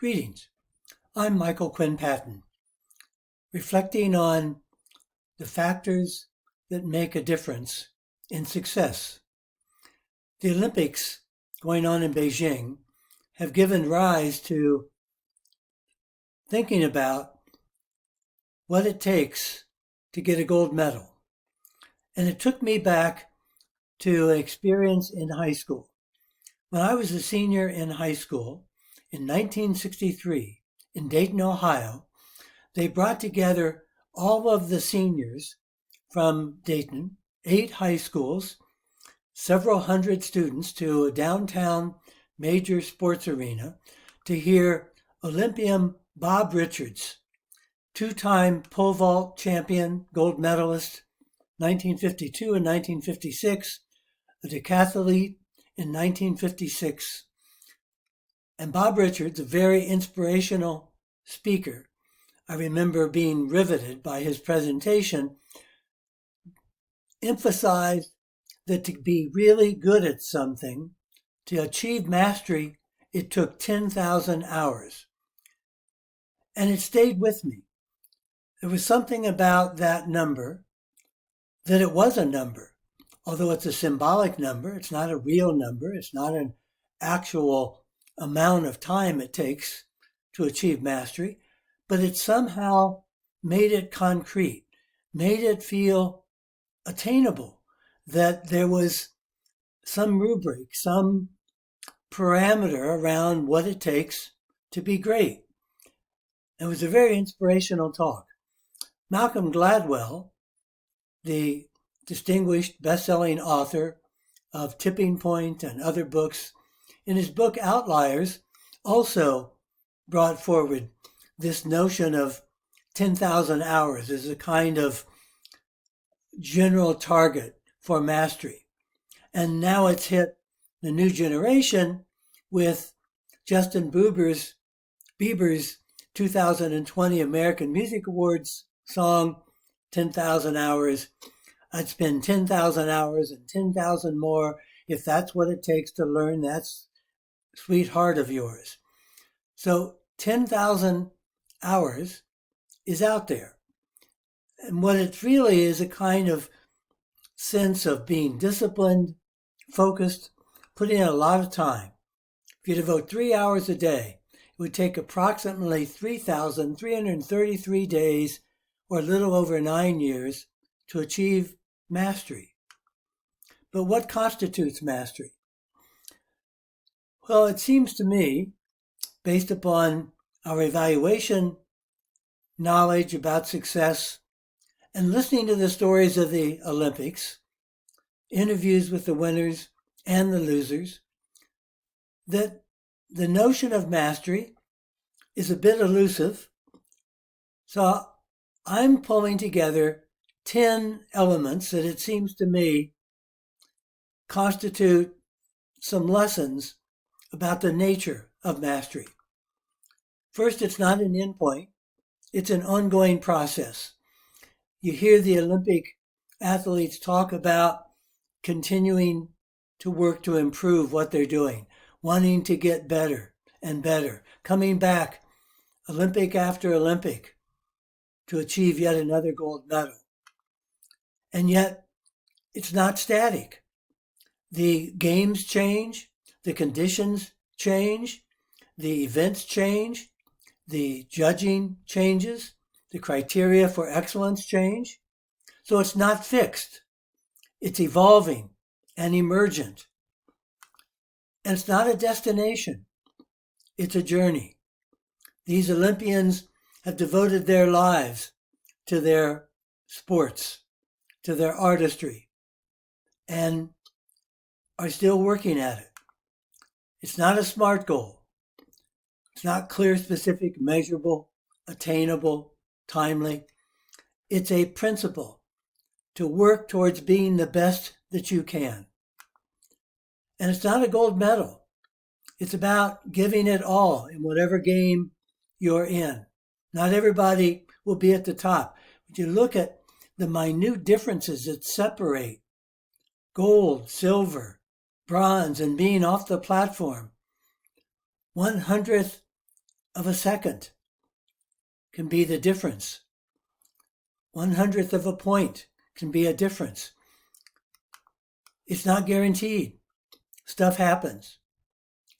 Greetings. I'm Michael Quinn Patton, reflecting on the factors that make a difference in success. The Olympics going on in Beijing have given rise to thinking about what it takes to get a gold medal. And it took me back to an experience in high school. When I was a senior in high school in 1963 in Dayton, Ohio, they brought together all of the seniors from Dayton, 8 high schools, several hundred students to a downtown major sports arena to hear Olympian Bob Richards, 2-time pole vault champion, gold medalist, 1952 and 1956, a decathlete in 1956. And Bob Richards, a very inspirational speaker, I remember being riveted by his presentation, emphasized that to be really good at something, to achieve mastery, it took 10,000 hours. And it stayed with me. There was something about that number that it was a number. Although it's a symbolic number, it's not a real number, it's not an actual amount of time it takes to achieve mastery, but it somehow made it concrete, made it feel attainable, that there was some rubric, some parameter around what it takes to be great. It was a very inspirational talk. Malcolm Gladwell, the distinguished best-selling author of Tipping Point and other books, in his book Outliers, also brought forward this notion of 10,000 hours as a kind of general target for mastery. And now it's hit the new generation with Justin Bieber's 2020 American Music Awards song, 10,000 hours. I'd spend 10,000 hours and 10,000 more if that's what it takes to learn that sweetheart of yours. So 10,000 hours is out there. And what it really is a kind of sense of being disciplined, focused, putting in a lot of time. If you devote 3 hours a day, it would take approximately 3,333 days or a little over 9 years to achieve mastery. But what constitutes mastery? Well, it seems to me, based upon our evaluation, knowledge about success, and listening to the stories of the Olympics, interviews with the winners and the losers, that the notion of mastery is a bit elusive. So I'm pulling together 10 elements that it seems to me constitute some lessons about the nature of mastery. First, it's not an endpoint. It's an ongoing process. You hear the Olympic athletes talk about continuing to work to improve what they're doing, wanting to get better and better, coming back Olympic after Olympic to achieve yet another gold medal. And yet, it's not static. The games change, the conditions change, the events change, the judging changes, the criteria for excellence change. So it's not fixed. It's evolving and emergent. And it's not a destination. It's a journey. These Olympians have devoted their lives to their sports, to their artistry, and are still working at it. It's not a SMART goal. It's not clear, specific, measurable, attainable, timely. It's a principle to work towards being the best that you can. And it's not a gold medal. It's about giving it all in whatever game you're in. Not everybody will be at the top. But you look at the minute differences that separate gold, silver, bronze, and being off the platform. 1/100th of a second can be the difference. 1/100th of a point can be a difference. It's not guaranteed. Stuff happens.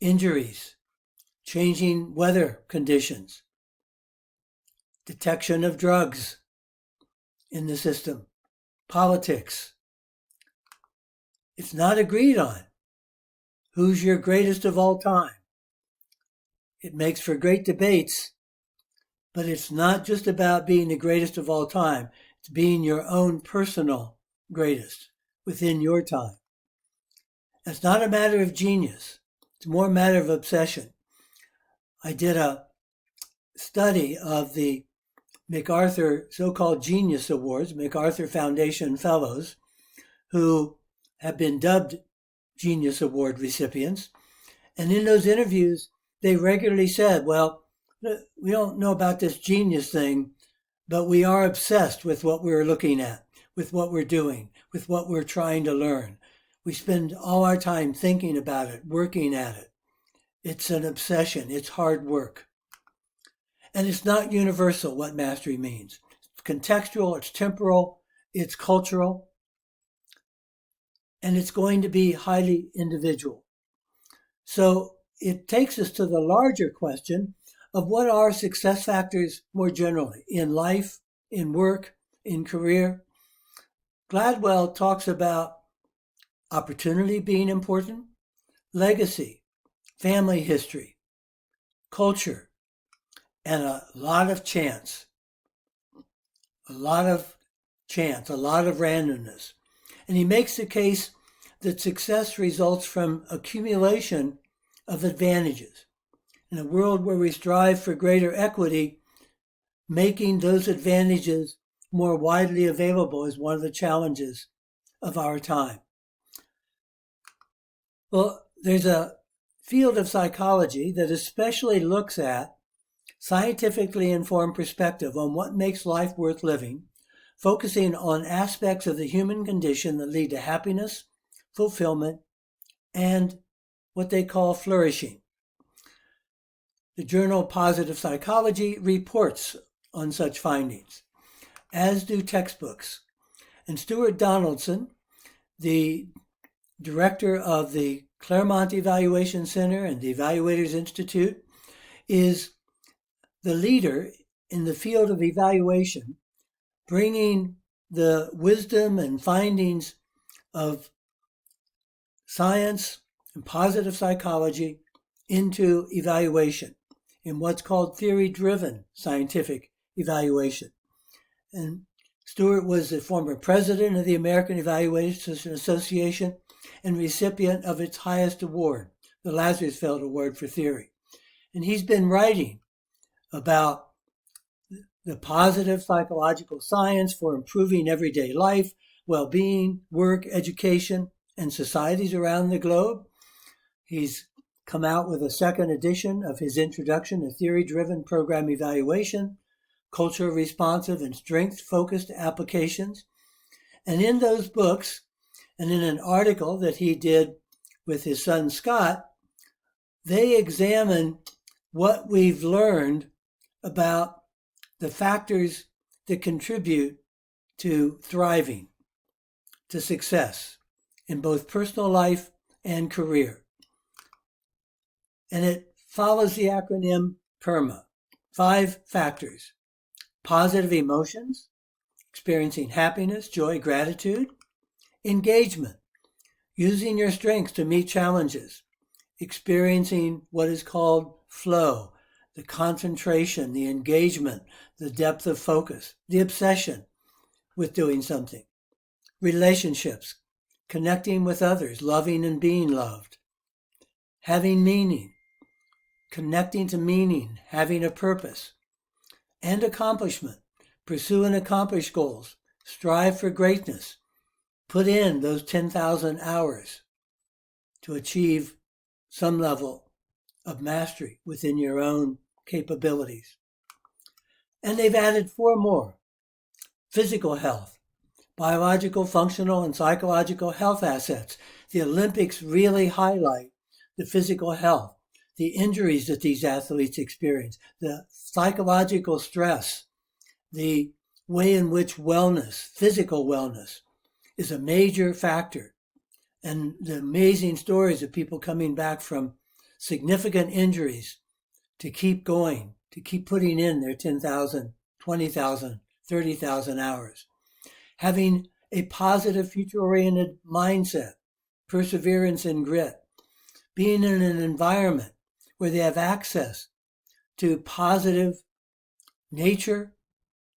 Injuries, changing weather conditions, detection of drugs in the system, politics. It's not agreed on. Who's your greatest of all time? It makes for great debates, but it's not just about being the greatest of all time. It's being your own personal greatest within your time. It's not a matter of genius. It's more a matter of obsession. I did a study of the MacArthur so-called Genius Awards, MacArthur Foundation Fellows, who have been dubbed Genius Award recipients. And in those interviews, they regularly said, well, we don't know about this genius thing, but we are obsessed with what we're looking at, with what we're doing, with what we're trying to learn. We spend all our time thinking about it, working at it. It's an obsession. It's hard work. And it's not universal what mastery means. It's contextual, it's temporal, it's cultural, and it's going to be highly individual. So it takes us to the larger question of what are success factors more generally in life, in work, in career. Gladwell talks about opportunity being important, legacy, family history, culture, and a lot of chance. A lot of randomness. And he makes the case that success results from accumulation of advantages. In a world where we strive for greater equity, making those advantages more widely available is one of the challenges of our time. Well, there's a field of psychology that especially looks at scientifically informed perspective on what makes life worth living, focusing on aspects of the human condition that lead to happiness, fulfillment, and what they call flourishing. The journal Positive Psychology reports on such findings, as do textbooks. And Stuart Donaldson, the director of the Claremont Evaluation Center and the Evaluators Institute, is the leader in the field of evaluation, bringing the wisdom and findings of science and positive psychology into evaluation in what's called theory-driven scientific evaluation. And Stewart was the former president of the American Evaluation Association and recipient of its highest award, the Lazarsfeld Award for Theory. And he's been writing about the positive psychological science for improving everyday life, well-being, work, education, and societies around the globe. He's come out with a second edition of his Introduction to Theory-Driven Program Evaluation, Culture Responsive and Strength-Focused Applications. And in those books, and in an article that he did with his son Scott, they examine what we've learned about the factors that contribute to thriving, to success in both personal life and career. And it follows the acronym PERMA, 5 factors: positive emotions, experiencing happiness, joy, gratitude; engagement, using your strengths to meet challenges; experiencing what is called flow, the concentration, the engagement, the depth of focus, the obsession with doing something; relationships, connecting with others, loving and being loved; having meaning, connecting to meaning, having a purpose; and accomplishment, pursue and accomplish goals, strive for greatness, put in those 10,000 hours to achieve some level of mastery within your own capabilities. And they've added 4 more: physical health, biological, functional, and psychological health assets. The Olympics really highlight the physical health, the injuries that these athletes experience, the psychological stress, the way in which wellness, physical wellness, is a major factor. And the amazing stories of people coming back from significant injuries to keep going, to keep putting in their 10,000, 20,000, 30,000 hours. Having a positive, future-oriented mindset, perseverance and grit. Being in an environment where they have access to positive nature,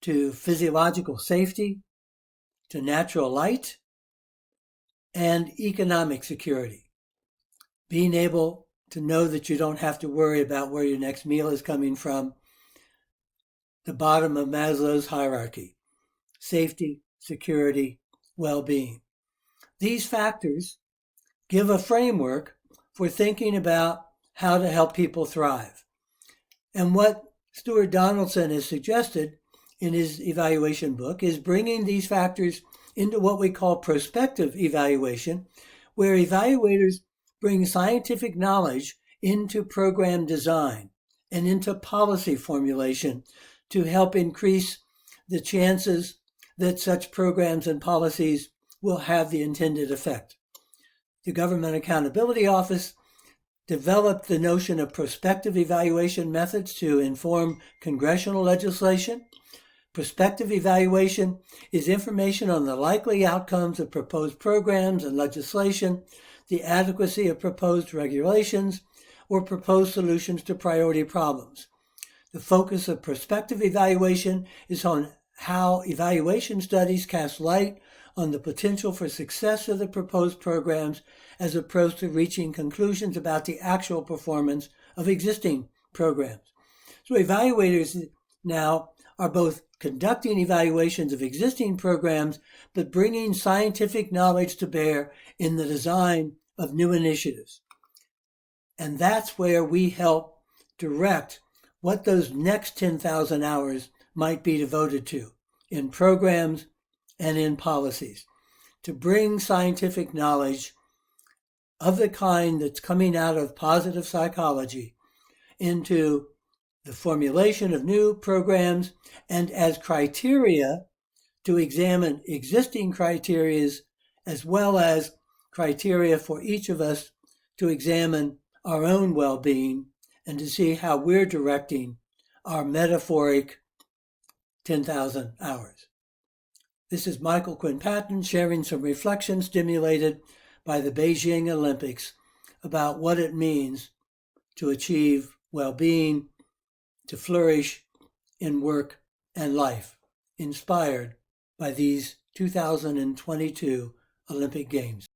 to physiological safety, to natural light, and economic security. Being able to know that you don't have to worry about where your next meal is coming from. The bottom of Maslow's hierarchy. Safety, security, well-being. These factors give a framework for thinking about how to help people thrive. And what Stuart Donaldson has suggested in his evaluation book is bringing these factors into what we call prospective evaluation, where evaluators bring scientific knowledge into program design and into policy formulation to help increase the chances that such programs and policies will have the intended effect. The Government Accountability Office developed the notion of prospective evaluation methods to inform congressional legislation. Prospective evaluation is information on the likely outcomes of proposed programs and legislation, the adequacy of proposed regulations, or proposed solutions to priority problems. The focus of prospective evaluation is on how evaluation studies cast light on the potential for success of the proposed programs as opposed to reaching conclusions about the actual performance of existing programs. So evaluators now are both conducting evaluations of existing programs, but bringing scientific knowledge to bear in the design of new initiatives. And that's where we help direct what those next 10,000 hours might be devoted to in programs and in policies, to bring scientific knowledge of the kind that's coming out of positive psychology into the formulation of new programs and as criteria to examine existing criteria as well as criteria for each of us to examine our own well-being and to see how we're directing our metaphoric 10,000 hours. This is Michael Quinn Patton sharing some reflections stimulated by the Beijing Olympics about what it means to achieve well-being, to flourish in work and life, inspired by these 2022 Olympic Games.